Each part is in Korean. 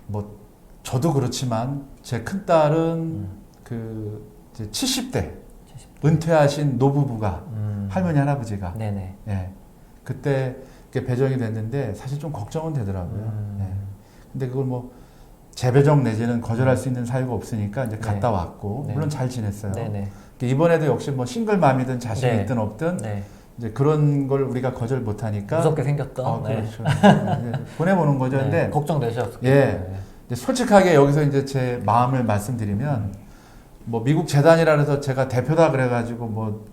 뭐 저도 그렇지만 제 큰딸은 그 이제 70대 은퇴하신 노부부가 할머니 할아버지가 네네. 예 그때 이렇게 배정이 됐는데 사실 좀 걱정은 되더라고요. 예. 근데 그걸 뭐 재배정 내지는 거절할 수 있는 사유가 없으니까 이제 갔다 왔고 네. 물론 잘 지냈어요. 네네. 이번에도 역시 뭐 싱글맘이든 자식이 네. 있든 없든 네. 이제 그런 걸 우리가 거절 못하니까 무섭게 생겼던. 그렇죠. 네. 보내보는 거죠. 네. 근데 걱정되셨어요. 예. 네. 이제 솔직하게 여기서 이제 제 마음을 말씀드리면 뭐 미국 재단이라 해서 제가 대표다 그래가지고 뭐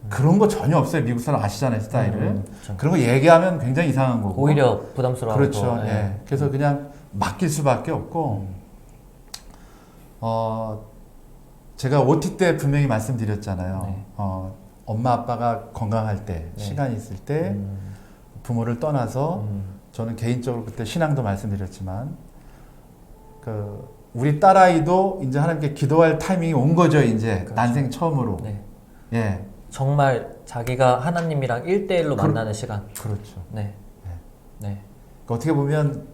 그런 거 전혀 없어요. 미국 사람 아시잖아요, 스타일을. 그렇죠. 그런 거 얘기하면 굉장히 이상한 거고. 오히려 부담스러워. 그렇죠. 예. 그래서 그냥 맡길 수밖에 없고 제가 OT 때 분명히 말씀드렸잖아요. 네. 엄마 아빠가 건강할 때, 네. 시간이 있을 때 부모를 떠나서 저는 개인적으로 그때 신앙도 말씀드렸지만 그 우리 딸아이도 이제 하나님께 기도할 타이밍이 온 거죠. 이제 그렇죠. 난생 처음으로. 네. 예. 정말 자기가 하나님이랑 1대1로 만나는 시간. 그렇죠. 네. 네. 그러니까 어떻게 보면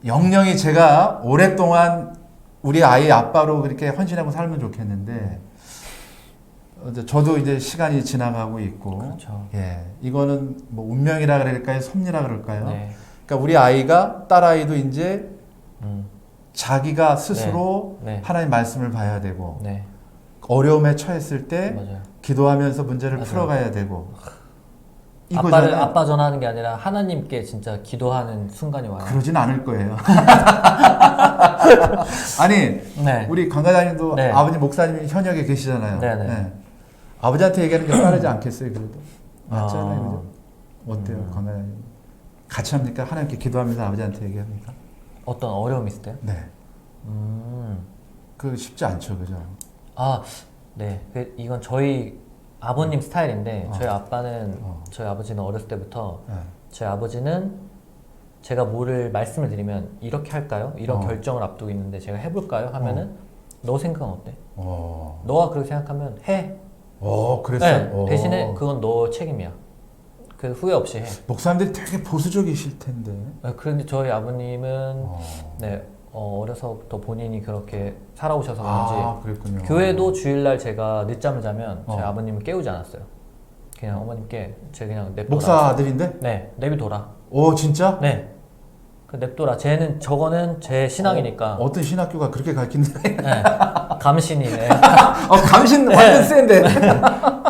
영영이 제가 오랫동안 우리 아이 아빠로 그렇게 헌신하고 살면 좋겠는데 이제 저도 이제 시간이 지나가고 있고 그렇죠. 예. 이거는 뭐 운명이라 그럴까요? 섭리라 그럴까요? 네. 그러니까 우리 아이가 딸아이도 이제 자기가 스스로 네. 하나님 말씀을 봐야 되고 네. 어려움에 처했을 때 맞아요. 기도하면서 문제를 맞아요. 풀어가야 되고 아빠를 이거잖아요. 아빠 전하는 게 아니라 하나님께 진짜 기도하는 순간이 와요. 그러진 않을 거예요. 아니 네. 우리 강과장님도 네. 아버님 목사님이 현역에 계시잖아요. 네네. 네. 아버지한테 얘기하는 게 빠르지 않겠어요, 그래도? 맞잖아요, 그죠? 어때요, 강과장님? 같이 합니까? 하나님께 기도하면서 아버지한테 얘기합니까? 어떤 어려움이 있을 때요? 네. 음. 그 쉽지 않죠, 그죠? 아, 네. 이건 저희 아버님 스타일인데 저희 아빠는 저희 아버지는 어렸을 때부터 네. 저희 아버지는 제가 뭐를 말씀을 드리면 이렇게 할까요? 이런 결정을 앞두고 있는데 제가 해볼까요? 하면은 너 생각은 어때? 너가 그렇게 생각하면 해. 그랬어요? 네, 대신에 그건 너 책임이야. 그 후회 없이 해. 목사님들이 되게 보수적이실 텐데. 네, 그런데 저희 아버님은 네, 어려서부터 본인이 그렇게 살아오셔서 그런지 그랬군요. 교회도 주일날 제가 늦잠을 자면 저희 아버님은 깨우지 않았어요. 그냥 어머님께 제가 그냥 냅둬라. 목사 아들인데? 네, 내비둬라. 오, 진짜? 네, 그 냅둬라. 저거는 제 신앙이니까. 어떤 신학교가 그렇게 가르치는데? 네, 감신이네. 감신 완전 센데.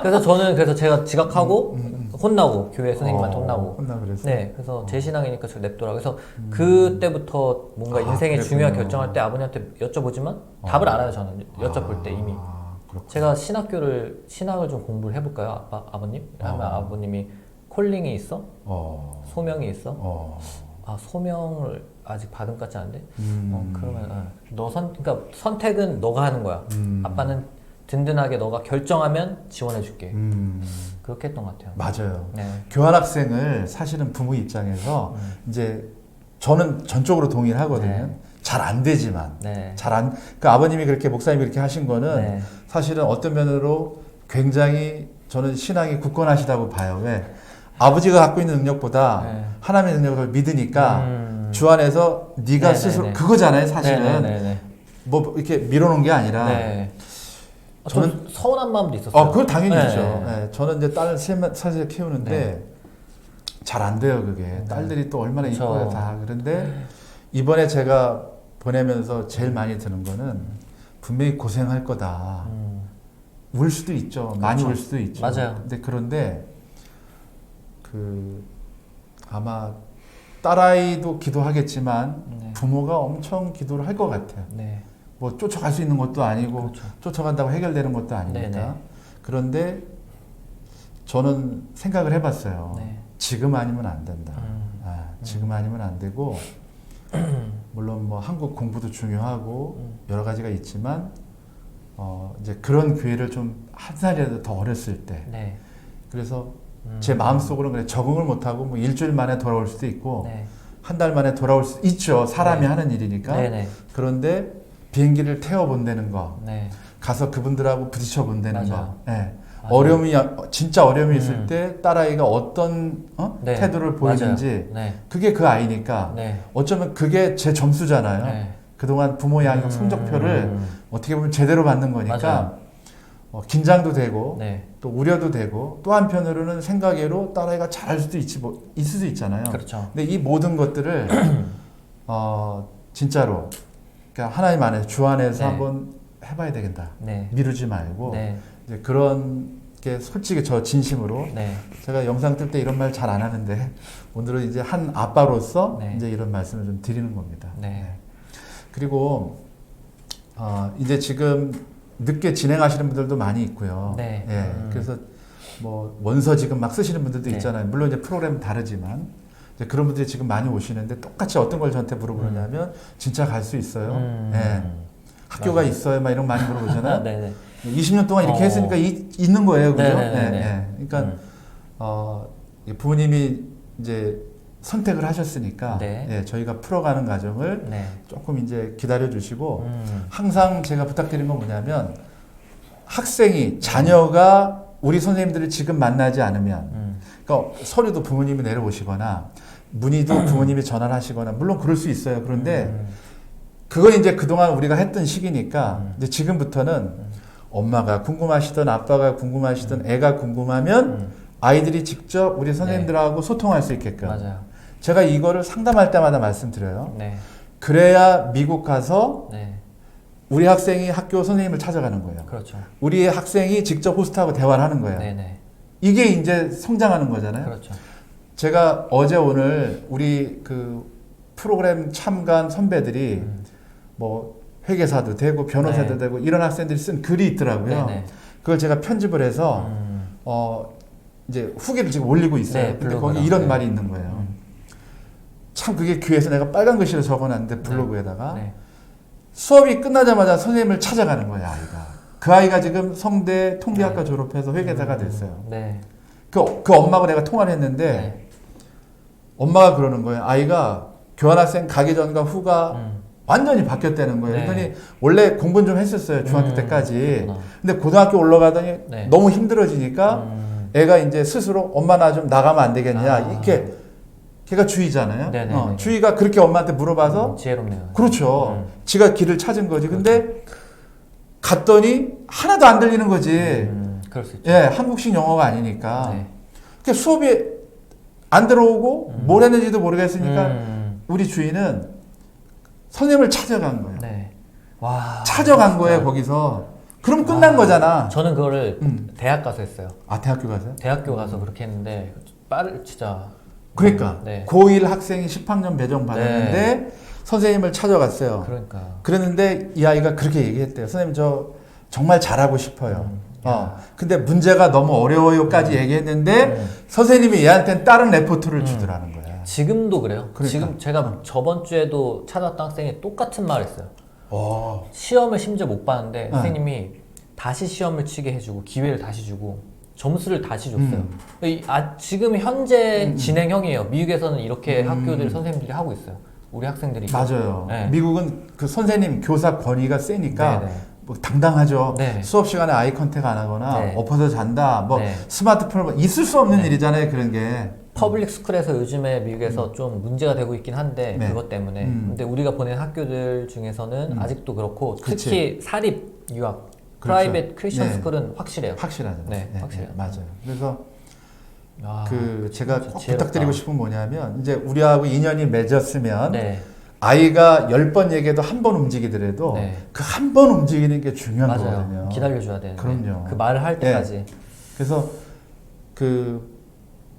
그래서 제가 지각하고 혼나고 교회 선생님한테 혼나고. 혼나 그랬어. 네, 그래서 제 신앙이니까 저 냅둬라. 그래서 그때부터 뭔가 인생의 그랬군요. 중요한 결정할 때 아버님한테 여쭤보지만 답을 알아요. 저는 여쭤볼 때 이미. 그렇구나. 제가 신학을 좀 공부를 해볼까요, 아버님? 하면 아버님이 콜링이 있어? 소명이 있어? 소명을 아직 받은 것 같지 않은데? 그러면 그러니까 선택은 너가 하는 거야. 아빠는 든든하게 너가 결정하면 지원해줄게. 그렇게 했던 것 같아요. 맞아요. 네. 교환학생을 사실은 부모 입장에서 이제 저는 전적으로 동의를 하거든요. 네. 잘 안 되지만 네. 그 아버님이 그렇게 목사님이 그렇게 하신 거는 네. 사실은 어떤 면으로 굉장히 저는 신앙이 굳건하시다고 봐요. 왜? 아버지가 갖고 있는 능력보다 네. 하나님의 능력을 믿으니까 주 안에서 네가 네네네. 스스로 그거잖아요. 사실은 네네네. 뭐 이렇게 밀어놓은 게 아니라 네. 저는 좀 서운한 마음도 있었어요. 그건 당연히 네. 있죠. 네. 저는 이제 딸을 셋을 키우는데 잘 안 돼요, 그게. 딸들이 또 얼마나 그쵸. 이뻐요, 다. 그런데 이번에 제가 보내면서 제일 많이 드는 거는 분명히 고생할 거다. 울 수도 있죠. 많이 울 수도 있죠. 맞아요. 그런데 아마 딸아이도 기도하겠지만 부모가 엄청 기도를 할 것 같아요. 네. 뭐 쫓아갈 수 있는 것도 아니고 그렇죠. 쫓아간다고 해결되는 것도 아니니까. 네네. 그런데 저는 생각을 해봤어요. 네. 지금 아니면 안 된다. 지금 아니면 안 되고 물론 뭐 한국 공부도 중요하고 여러 가지가 있지만 이제 그런 기회를 좀 한 살이라도 더 어렸을 때. 네. 그래서 제 마음속으로는 그래 적응을 못하고 뭐 일주일 만에 돌아올 수도 있고 네. 한 달 만에 돌아올 수 있죠. 사람이 하는 일이니까. 네네. 그런데 비행기를 태워본다는 거, 네. 가서 그분들하고 부딪혀 본다는 맞아요. 거, 예. 어려움이 진짜 어려움이 있을 때 딸아이가 어떤 네. 태도를 보이는지 네. 그게 그 아이니까 네. 어쩌면 그게 제 점수잖아요. 네. 그동안 부모 양육 성적표를 어떻게 보면 제대로 받는 거니까 긴장도 되고 네. 또 우려도 되고 또 한편으로는 생각외로 딸아이가 잘할 수도 있을 수도 있잖아요. 그렇죠. 근데 이 모든 것들을 진짜로 그러니까 하나님 안에서 주 안에서 네. 한번 해봐야 되겠다. 네. 미루지 말고 네. 이제 그런 게 솔직히 저 진심으로 네. 제가 영상 뜰 때 이런 말 잘 안 하는데 오늘은 이제 한 아빠로서 네. 이제 이런 말씀을 좀 드리는 겁니다. 네. 그리고 이제 지금 늦게 진행하시는 분들도 많이 있고요. 네. 예, 그래서 뭐 원서 지금 막 쓰시는 분들도 네. 있잖아요. 물론 이제 프로그램 다르지만 이제 그런 분들이 지금 많이 오시는데 똑같이 어떤 걸 저한테 물어보느냐면 진짜 갈 수 있어요. 예. 학교가 맞아요. 있어요. 막 이런 거 많이 물어보잖아요. 네네. 20년 동안 이렇게 했으니까 있는 거예요, 그죠? 네네네네. 그러니까 부모님이 이제 선택을 하셨으니까 네. 저희가 풀어가는 과정을 네. 조금 이제 기다려 주시고 항상 제가 부탁드린 건 뭐냐면 학생이 자녀가 우리 선생님들을 지금 만나지 않으면 그러니까 서류도 부모님이 내려오시거나 문의도 부모님이 전화를 하시거나 물론 그럴 수 있어요. 그런데 그건 이제 그동안 우리가 했던 시기니까 이제 지금부터는 엄마가 궁금하시던 아빠가 궁금하시던 애가 궁금하면 아이들이 직접 우리 선생님들하고 소통할 수 있게끔 맞아요. 제가 이거를 상담할 때마다 말씀드려요. 네. 그래야 미국 가서 네. 우리 학생이 학교 선생님을 찾아가는 거예요. 그렇죠. 우리 학생이 직접 호스트하고 대화를 하는 거예요. 네네. 이게 이제 성장하는 거잖아요. 그렇죠. 제가 어제 오늘 우리 그 프로그램 참가한 선배들이 뭐 회계사도 되고 변호사도 네. 되고 이런 학생들이 쓴 글이 있더라고요. 네네. 그걸 제가 편집을 해서 이제 후기를 지금 올리고 있어요. 네, 근데 블로그나. 거기 이런 네. 말이 있는 거예요. 참 그게 귀해서 내가 빨간 글씨로 적어놨는데 블로그에다가 네. 수업이 끝나자마자 선생님을 찾아가는 거예요, 아이가. 그 아이가 지금 성대 통계학과 졸업해서 회계사가 됐어요. 네. 그 엄마하고 내가 통화를 했는데 네. 엄마가 그러는 거예요. 아이가 교환학생 가기 전과 후가 완전히 바뀌었다는 거예요. 네. 그러더니 원래 공부는 좀 했었어요. 중학교 때까지. 그렇구나. 근데 고등학교 올라가더니 네. 너무 힘들어지니까 애가 이제 스스로 엄마 나 좀 나가면 안 되겠냐. 이렇게 걔가 주의잖아요. 네네네. 주의가 그렇게 엄마한테 물어봐서 지혜롭네요. 그렇죠. 지가 길을 찾은 거지. 근데 갔더니 하나도 안 들리는 거지. 그럴 수 있죠. 예, 한국식 영어가 아니니까. 네. 그러니까 수업이 안 들어오고 뭘 했는지도 모르겠으니까 우리 주인은 선생님을 찾아간 거예요. 네. 와. 찾아간 거예요, 거기서. 그럼 끝난 거잖아. 저는 그거를 대학 가서 했어요. 아, 대학교 가세요? 대학교 가서 그렇게 했는데 진짜. 그러니까 네. 고1 학생이 10학년 배정 받았는데 선생님을 찾아갔어요. 그러니까. 그랬는데 이 아이가 그렇게 얘기했대요. 선생님 저 정말 잘하고 싶어요. 근데 문제가 너무 어려워요까지 얘기했는데 선생님이 얘한테는 다른 레포트를 주더라는 거야. 지금도 그래요. 그러니까. 지금 제가 저번 주에도 찾았던 학생이 똑같은 말을 했어요. 어. 시험을 심지어 못 봤는데 선생님이 다시 시험을 치게 해주고 기회를 다시 주고 점수를 다시 줬어요. 지금 현재 진행형이에요. 미국에서는 이렇게 학교들 선생님들이 하고 있어요. 우리 학생들이. 맞아요. 네. 미국은 그 선생님 교사 권위가 세니까 네네. 뭐 당당하죠. 네. 수업 시간에 아이 컨택 안 하거나 네. 엎어서 잔다. 뭐 네. 스마트폰을 있을 수 없는 일이잖아요. 그런 게. 퍼블릭 스쿨에서 요즘에 미국에서 좀 문제가 되고 있긴 한데 네. 그것 때문에 근데 우리가 보낸 학교들 중에서는 아직도 그렇고 그치. 특히 사립 유학 프라이빗 크리스천 스쿨은 확실해요. 확실하죠. 네, 확실해요. 맞아요. 그래서 아, 제가 진짜 꼭 지혜롭다. 부탁드리고 싶은 건 뭐냐면 이제 우리하고 인연이 맺었으면 네. 아이가 10번 얘기해도 한 번 움직이더라도 네. 그 한 번 움직이는 게 중요한 맞아요. 거거든요. 기다려줘야 되는데 그럼요. 그 말을 할 때까지. 그래서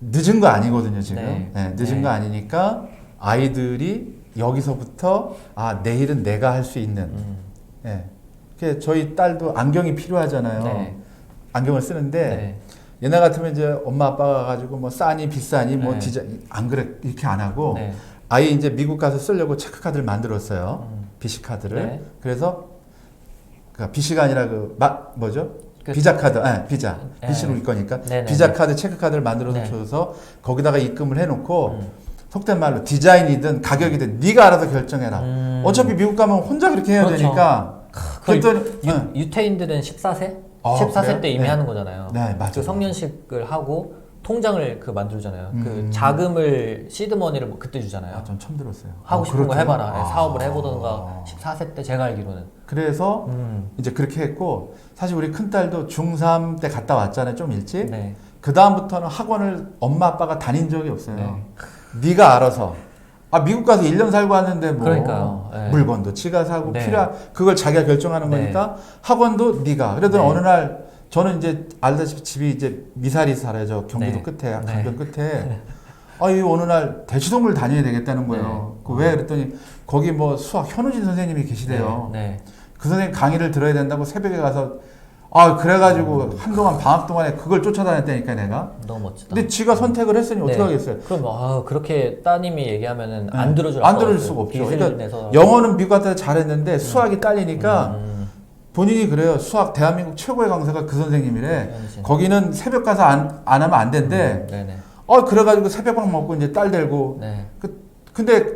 늦은 거 아니거든요, 지금. 네. 늦은 네. 거 아니니까 아이들이 여기서부터 내일은 내가 할 수 있는. 그게 저희 딸도 안경이 필요하잖아요. 네. 안경을 쓰는데 네. 옛날 같으면 이제 엄마 아빠가 가지고 뭐 싸니 비싸니 뭐 네. 디자인 안 그래 이렇게 안 하고 네. 아이 이제 미국 가서 쓰려고 체크카드를 만들었어요. BC 카드를. 네. 그래서 그 BC가 아니라 뭐죠? 그- 비자 카드, 비자. 네. BC로 올 거니까 네, 네, 비자 네. 카드, 체크 카드를 만들어서 네. 줘서 거기다가 입금을 해놓고 속된 말로 디자인이든 가격이든 네가 알아서 결정해라. 어차피 미국 가면 혼자 그렇게 해야 그렇죠. 되니까. 그랬더니 유태인들은 14세? 14세 그래요? 때 이미 네. 하는 거잖아요. 네, 맞아요. 그 성년식을 하고 통장을 그 만들잖아요. 그 음. 자금을 시드머니를 뭐 그때 주잖아요. 전 처음 들었어요. 하고 싶은 거 그렇구나. 해봐라. 사업을 해보던가. 14세 때 제가 알기로는. 그래서 이제 그렇게 했고, 사실 우리 큰딸도 중3 때 갔다 왔잖아요. 좀 일찍. 네. 그 다음부터는 학원을 엄마 아빠가 다닌 적이 없어요. 네. 네가 알아서. 미국 가서 1년 살고 왔는데 뭐 그러니까요. 네. 물건도 지가 사고 네. 그걸 자기가 결정하는 네. 거니까 학원도 네가. 그러더니 네. 어느 날 저는 이제 알다시피 집이 이제 미사리 살아요. 저 경기도 네. 끝에, 네. 강변 끝에. 이 어느 날 대치동을 다녀야 되겠다는 거예요. 네. 왜 그랬더니 거기 뭐 수학 현우진 선생님이 계시대요. 네. 네. 그 선생님 강의를 들어야 된다고 새벽에 가서 그래가지고 한동안 방학 동안에 그걸 쫓아다녔다니까 내가. 너무 멋지다. 근데 지가 선택을 했으니 어떻게 하겠어요? 그럼 그렇게 따님이 얘기하면은 안 들어줄 안 들을 수가 없죠. 빚을 그러니까 내서. 영어는 미국 갔다 잘했는데 수학이 딸리니까 본인이 그래요. 수학 대한민국 최고의 강사가 그 선생님이래. 거기는 새벽 가서 안 하면 안 된대. 네네. 그래가지고 새벽밥 먹고 이제 딸 데리고. 네. 근데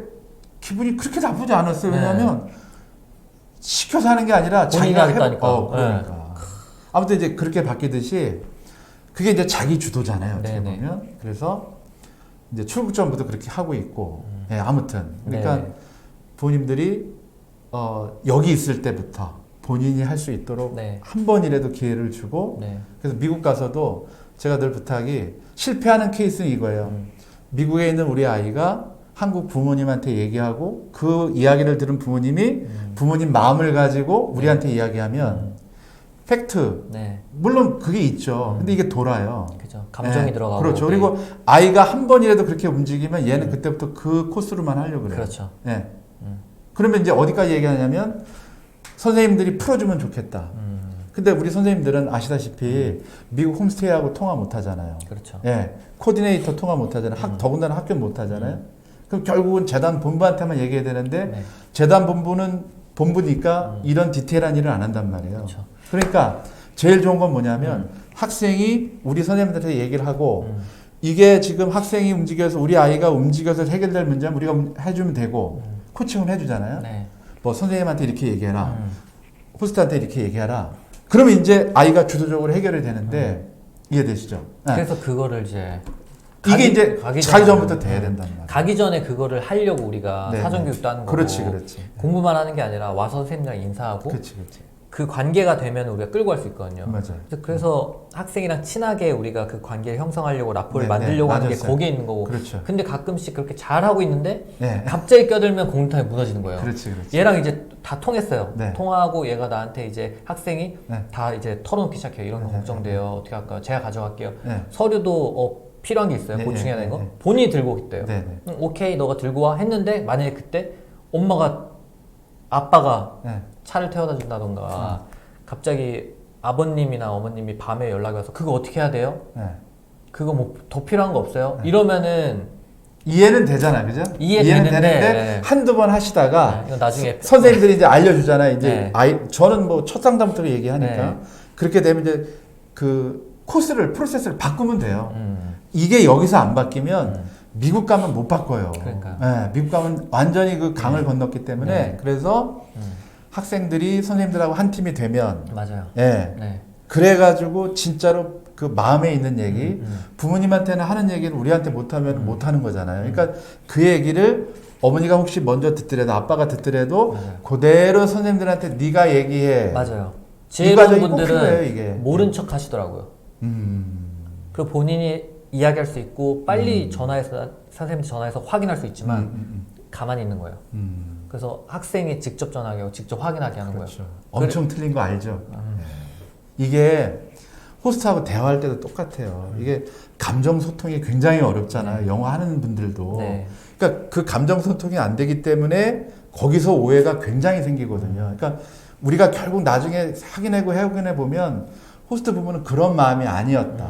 기분이 그렇게 나쁘지 않았어요. 왜냐하면 시켜서 하는 게 아니라 자기가 하겠다니까. 그러니까. 아무튼 이제 그렇게 바뀌듯이 그게 이제 자기 주도잖아요. 어떻게 네네. 보면. 그래서 이제 출국 전부터 그렇게 하고 있고. 아무튼 그러니까 네네. 부모님들이 여기 있을 때부터 본인이 할 수 있도록 네. 한 번이라도 기회를 주고. 네. 그래서 미국 가서도 제가 늘 부탁이 실패하는 케이스는 이거예요. 미국에 있는 우리 아이가 한국 부모님한테 얘기하고 그 이야기를 들은 부모님이 부모님 마음을 가지고 우리한테 이야기하면 팩트. 네. 물론 그게 있죠. 근데 이게 돌아요. 그죠. 감정이 들어가고. 그렇죠. 네. 그리고 아이가 한 번이라도 그렇게 움직이면 얘는 그때부터 그 코스로만 하려고 그래요. 그렇죠. 네. 그러면 이제 어디까지 얘기하냐면 선생님들이 풀어주면 좋겠다. 근데 우리 선생님들은 아시다시피 미국 홈스테이하고 통화 못 하잖아요. 그렇죠. 예. 코디네이터 통화 못 하잖아요. 더군다나 학교 못 하잖아요. 그럼 결국은 재단 본부한테만 얘기해야 되는데 네. 재단 본부는 본부니까 이런 디테일한 일을 안 한단 말이에요. 그렇죠. 그러니까 제일 좋은 건 뭐냐면 학생이 우리 선생님들한테 얘기를 하고 이게 지금 학생이 움직여서 우리 아이가 움직여서 해결될 문제는 우리가 해주면 되고 코칭을 해주잖아요. 네. 뭐 선생님한테 이렇게 얘기해라. 호스트한테 이렇게 얘기해라. 그러면 이제 아이가 주도적으로 해결이 되는데 이해되시죠? 네. 그래서 그거를 이제 이게 이제 가기 자기 전부터 돼야 된단 말이에요. 가기 전에 그거를 하려고 우리가 네, 사전교육도 하는 거고. 그렇지. 공부만 하는 게 아니라 와서 선생님이랑 인사하고 그렇지. 그 관계가 되면 우리가 끌고 갈 수 있거든요. 맞아요. 그래서 학생이랑 친하게 우리가 그 관계를 형성하려고 라포를 네, 만들려고 하는 게 맞았어요. 거기에 있는 거고. 그렇죠. 근데 가끔씩 그렇게 잘하고 있는데 네. 갑자기 껴들면 공통이 무너지는 거예요. 그렇지. 얘랑 이제 다 통했어요. 네. 통화하고 얘가 나한테 이제 학생이 네. 다 이제 털어놓기 시작해요. 이런 거 네, 걱정돼요. 어떻게 할까요? 제가 가져갈게요. 네. 서류도 필요한 게 있어요. 네, 보충해야 네, 되는 거. 네. 본인이 들고 오겠대요. 네. 오케이, 너가 들고 와 했는데 만약에 그때 아빠가 네. 차를 태워다 준다던가 갑자기 아버님이나 어머님이 밤에 연락이 와서 그거 어떻게 해야 돼요? 네. 그거 뭐 더 필요한 거 없어요? 이러면은 이해는 되잖아요, 그죠? 이해는 되는데 네. 한두 번 하시다가 이건 나중에 선생님들이 이제 알려주잖아요. 이제 네. 저는 뭐 첫 상담부터 얘기하니까 네. 그렇게 되면 이제 그 프로세스를 바꾸면 돼요. 이게 여기서 안 바뀌면 미국 가면 못 바꿔요. 그러니까요. 네, 미국 가면 완전히 그 강을 건넜기 때문에 네. 그래서 학생들이 선생님들하고 한 팀이 되면 맞아요. 예. 네. 그래가지고 진짜로 그 마음에 있는 얘기 부모님한테는 하는 얘기를 우리한테 못하면 못하는 거잖아요. 그러니까 그 얘기를 어머니가 혹시 먼저 듣더라도 아빠가 듣더라도 맞아요. 그대로 선생님들한테 네가 얘기해. 맞아요. 이 제일 과정이 어린 꼭 필요해요, 분들은 이게. 모른 척 하시더라고요. 그리고 본인이 이야기할 수 있고 빨리 선생님한테 전화해서 확인할 수 있지만 가만히 있는 거예요. 그래서 학생이 직접 전화하게 하고 직접 확인하게 하는 그렇죠. 거예요. 엄청 틀린 거 알죠? 네. 이게 호스트하고 대화할 때도 똑같아요. 이게 감정 소통이 굉장히 어렵잖아요. 영어 하는 분들도. 네. 그러니까 그 감정 소통이 안 되기 때문에 거기서 오해가 굉장히 생기거든요. 그러니까 우리가 결국 나중에 확인해 보면 호스트 부모는 그런 마음이 아니었다.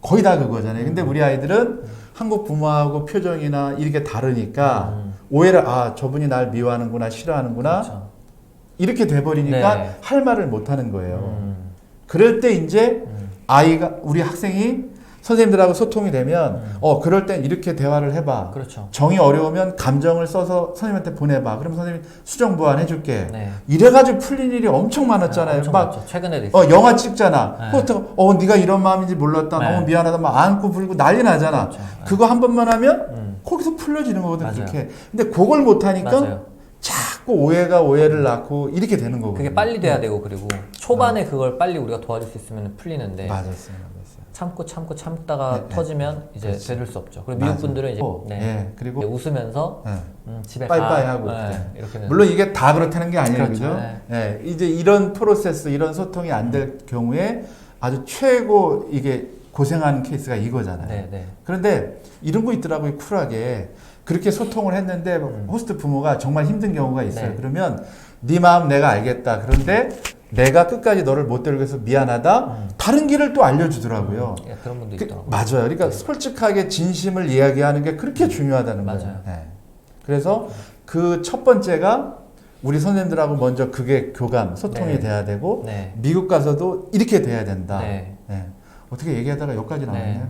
거의 다 그거잖아요. 근데 우리 아이들은 한국 부모하고 표정이나 이렇게 다르니까 오해를 저분이 날 미워하는구나 싫어하는구나 그렇죠. 이렇게 돼버리니까 네. 할 말을 못 하는 거예요. 그럴 때 이제 우리 학생이 선생님들하고 소통이 되면 그럴 땐 이렇게 대화를 해봐. 그렇죠. 정이 어려우면 감정을 써서 선생님한테 보내봐. 그럼 선생님이 수정 보완 해줄게. 네. 이래가지고 풀린 일이 엄청 많았잖아요. 엄청 막 많죠. 최근에도 있어요. 영화 찍잖아. 네. 그것도 네가 이런 마음인지 몰랐다. 네. 너무 미안하다. 막 안고 불고 난리 나잖아. 그렇죠. 네. 그거 한 번만 하면 거기서 풀려지는 거거든. 맞아요. 그렇게. 근데 그걸 못하니까 맞아요. 자꾸 오해가 오해를 낳고 이렇게 되는 거거든요. 그게 빨리 돼야 되고 그리고 초반에 그걸 빨리 우리가 도와줄 수 있으면 풀리는데 맞았어요. 참다가 네, 터지면 이제 그렇지. 되돌 수 없죠. 그리고 미국 분들은 이제 그리고 이제 웃으면서 집에 빠이빠이 가. 하고 이렇게 물론 이게 다 그렇다는 게 아니에요, 그렇죠. 그죠? 네. 이제 이런 프로세스, 이런 소통이 안 될 경우에 아주 최고 이게 고생하는 케이스가 이거잖아요. 네. 그런데 이런 거 있더라고요, 쿨하게. 그렇게 소통을 했는데 호스트 부모가 정말 힘든 경우가 있어요. 네. 그러면 네 마음 내가 알겠다. 그런데 내가 끝까지 너를 못 데리고 해서 미안하다. 다른 길을 또 알려주더라고요. 그런 분도 있더라고요. 맞아요. 그러니까 솔직하게 진심을 이야기하는 게 그렇게 중요하다는 거예요. 맞아요. 네. 그래서 그 첫 번째가 우리 선생님들하고 먼저 그게 교감, 소통이 네. 돼야 되고 네. 미국 가서도 이렇게 돼야 된다. 네. 어떻게 얘기하다가 여기까지 나왔네요. 네.